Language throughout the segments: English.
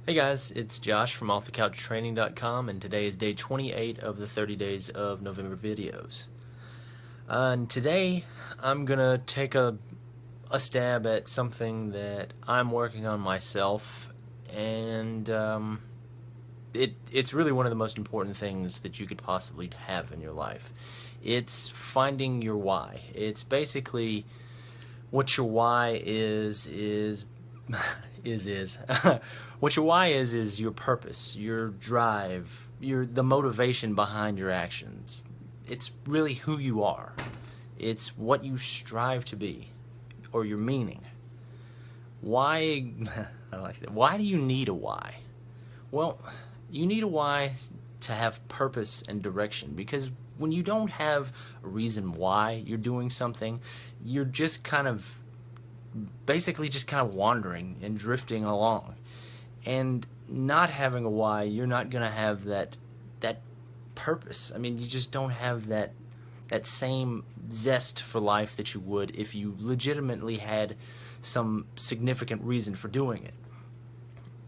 Hey guys, it's Josh from OffTheCouchTraining.com, and today is day 28 of the 30 days of November videos. And today I'm gonna take a stab at something that I'm working on myself, and it's really one of the most important things that you could possibly have in your life. It's finding your why. It's basically what your why is what your why is your purpose, your drive, the motivation behind your actions. It's really who you are. It's what you strive to be, or your meaning. Why? I like that. Why do you need a why? Well, you need a why to have purpose and direction, because when you don't have a reason why you're doing something, you're just kind of basically just kind of wandering and drifting along. And not having a why, you're not going to have that purpose. I mean, you just don't have that same zest for life that you would if you legitimately had some significant reason for doing it.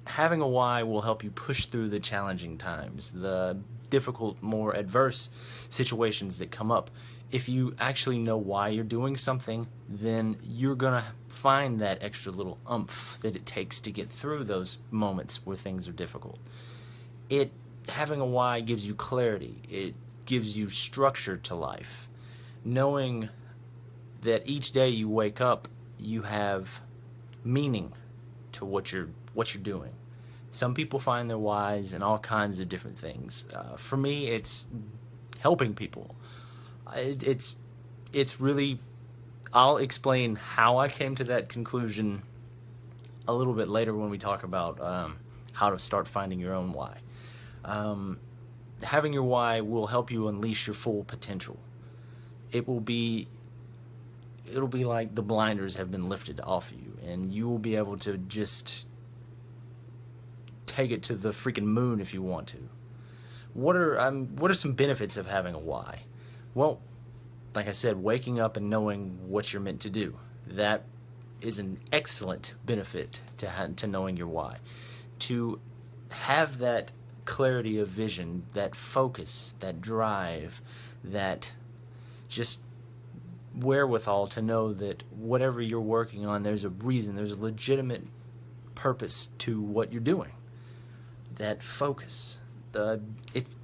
Having a why will help you push through the challenging times, the difficult, more adverse situations that come up. If you actually know why you're doing something, then you're gonna find that extra little oomph that it takes to get through those moments where things are difficult. It Having a why gives you clarity. It gives you structure to life. Knowing that each day you wake up, you have meaning to what you're doing. Some people find their whys in all kinds of different things. For me, it's helping people. It's really. I'll explain how I came to that conclusion a little bit later when we talk about how to start finding your own why. Um, Having your why will help you unleash your full potential. It will be it'll be like the blinders have been lifted off you, and you will be able to just take it to the freaking moon if you want to. What are some benefits of having a why? Well, like I said, waking up and knowing what you're meant to do. That is an excellent benefit to knowing your why. To have that clarity of vision, that focus, that drive, that just wherewithal to know that whatever you're working on, there's a reason, there's a legitimate purpose to what you're doing. That focus, it's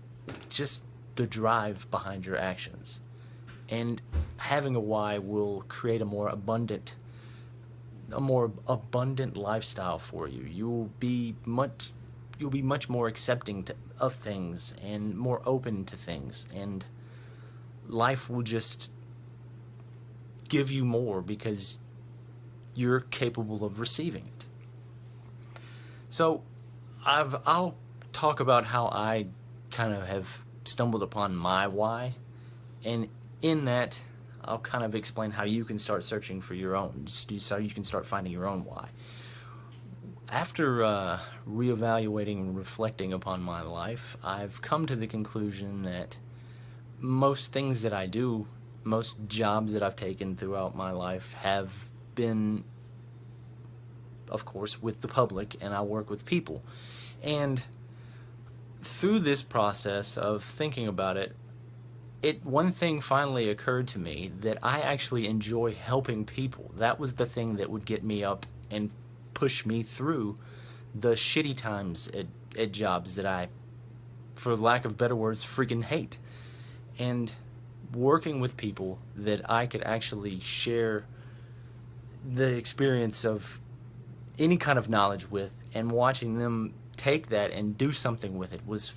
just the drive behind your actions. And having a why will create a more abundant lifestyle for you. You'll be much more accepting of things and more open to things, and life will just give you more because you're capable of receiving it. So I'll talk about how I kind of have stumbled upon my why, and in that I'll kind of explain how you can start searching for your own, so you can start finding your own why. After reevaluating and reflecting upon my life, I've come to the conclusion that most things that I do, most jobs that I've taken throughout my life have been, of course, with the public, and I work with people. And through this process of thinking about it, one thing finally occurred to me, that I actually enjoy helping people. That was the thing that would get me up and push me through the shitty times at jobs that I, for lack of better words, freaking hate. And working with people that I could actually share the experience of any kind of knowledge with, and watching them take that and do something with it it's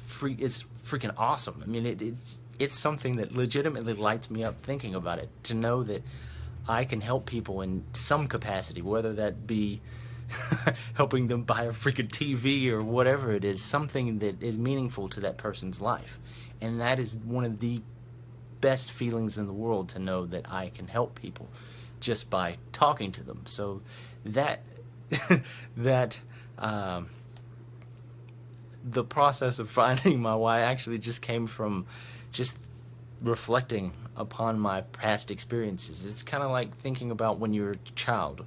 freaking awesome. I mean, it's something that legitimately lights me up thinking about it, to know that I can help people in some capacity, whether that be helping them buy a freaking TV or whatever it is, something that is meaningful to that person's life. And that is one of the best feelings in the world, to know that I can help people just by talking to them. So that that the process of finding my why actually just came from just reflecting upon my past experiences. It's kind of like thinking about when you were a child.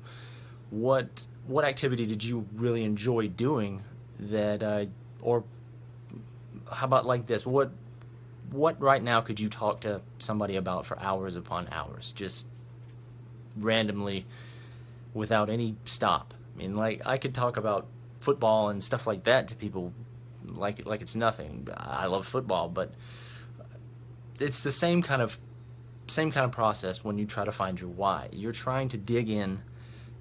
What activity did you really enjoy doing that, or how about like this? What right now could you talk to somebody about for hours upon hours, just randomly, without any stop? I mean, like, I could talk about football and stuff like that to people like it's nothing. I love football, but it's the same kind of process when you try to find your why. You're trying to dig in.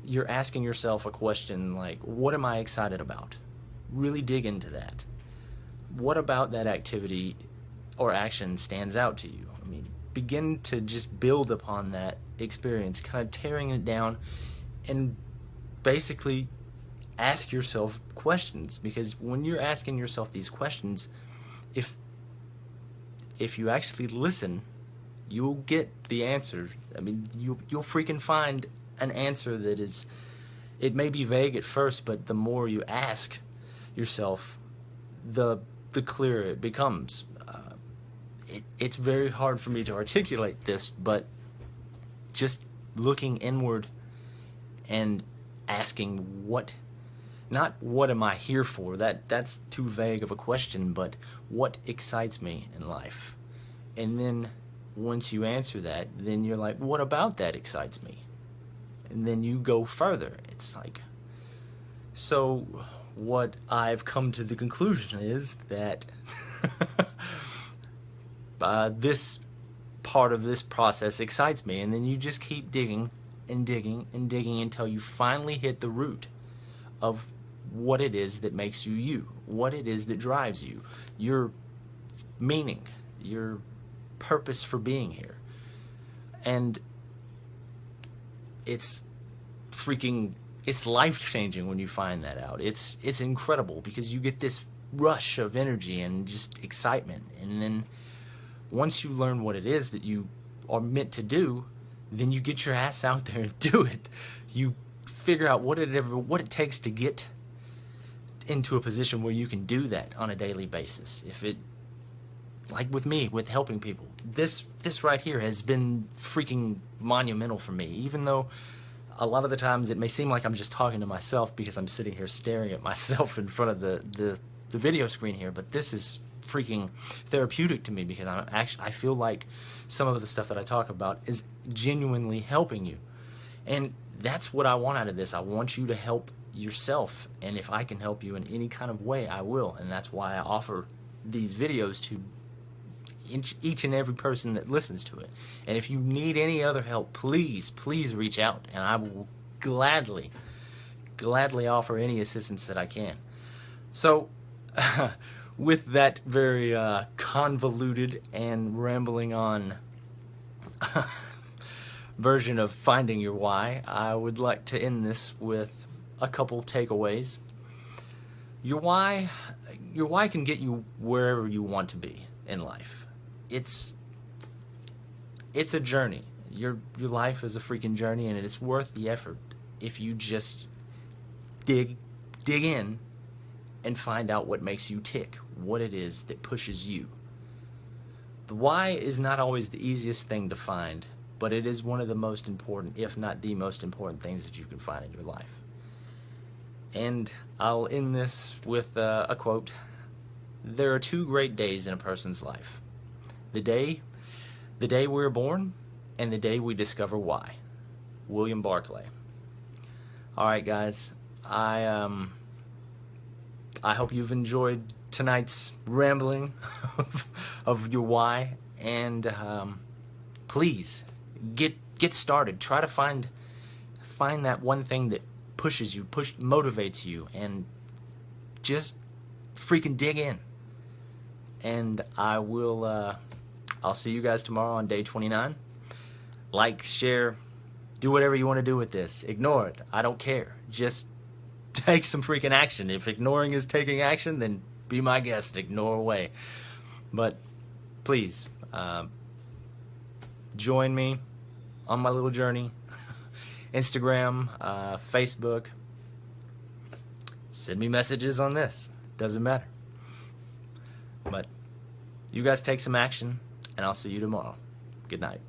You're asking yourself a question like, what am I excited about? Really dig into that. What about that activity or action stands out to you? I mean, begin to just build upon that experience, kind of tearing it down, and basically ask yourself questions. Because when you're asking yourself these questions, if you actually listen, you'll get the answer. I mean, you'll freaking find an answer that is, it may be vague at first, but the more you ask yourself, the clearer it becomes. It's very hard for me to articulate this, but just looking inward and asking not what am I here for, that's too vague of a question, but what excites me in life. And then once you answer that, then you're like, what about that excites me? And then you go further. It's like, so what I've come to the conclusion is that this part of this process excites me, and then you just keep digging and digging and digging until you finally hit the root of what it is that makes you you, what it is that drives you, your meaning, your purpose for being here. And it's life-changing when you find that out. It's incredible, because you get this rush of energy and just excitement, and then once you learn what it is that you are meant to do, then you get your ass out there and do it. You figure out what it takes to get into a position where you can do that on a daily basis. Like with me, with helping people, this right here has been freaking monumental for me, even though a lot of the times it may seem like I'm just talking to myself because I'm sitting here staring at myself in front of the video screen here, but this is freaking therapeutic to me, because I feel like some of the stuff that I talk about is genuinely helping you. And that's what I want out of this. I want you to help yourself, and if I can help you in any kind of way, I will. And that's why I offer these videos to each and every person that listens to it. And if you need any other help, please reach out, and I will gladly offer any assistance that I can. So with that very convoluted and rambling on version of finding your why, I would like to end this with a couple takeaways. Your why can get you wherever you want to be in life. It's a journey. Your life is a freaking journey, and it's worth the effort if you just dig in and find out what makes you tick, what it is that pushes you. The why is not always the easiest thing to find, but it is one of the most important, if not the most important, things that you can find in your life. And I'll end this with a quote. There are two great days in a person's life. The day we're born, and the day we discover why. William Barclay. Alright guys, I hope you've enjoyed tonight's rambling of your why, and please get started. Try to find that one thing that pushes you, motivates you, and just freaking dig in. And I'll see you guys tomorrow on day 29. Like, share, do whatever you want to do with this. Ignore it. I don't care. Just take some freaking action. If ignoring is taking action, then be my guest. Ignore away. But please, join me on my little journey. Instagram, Facebook. Send me messages on this. Doesn't matter. But you guys take some action, and I'll see you tomorrow. Good night.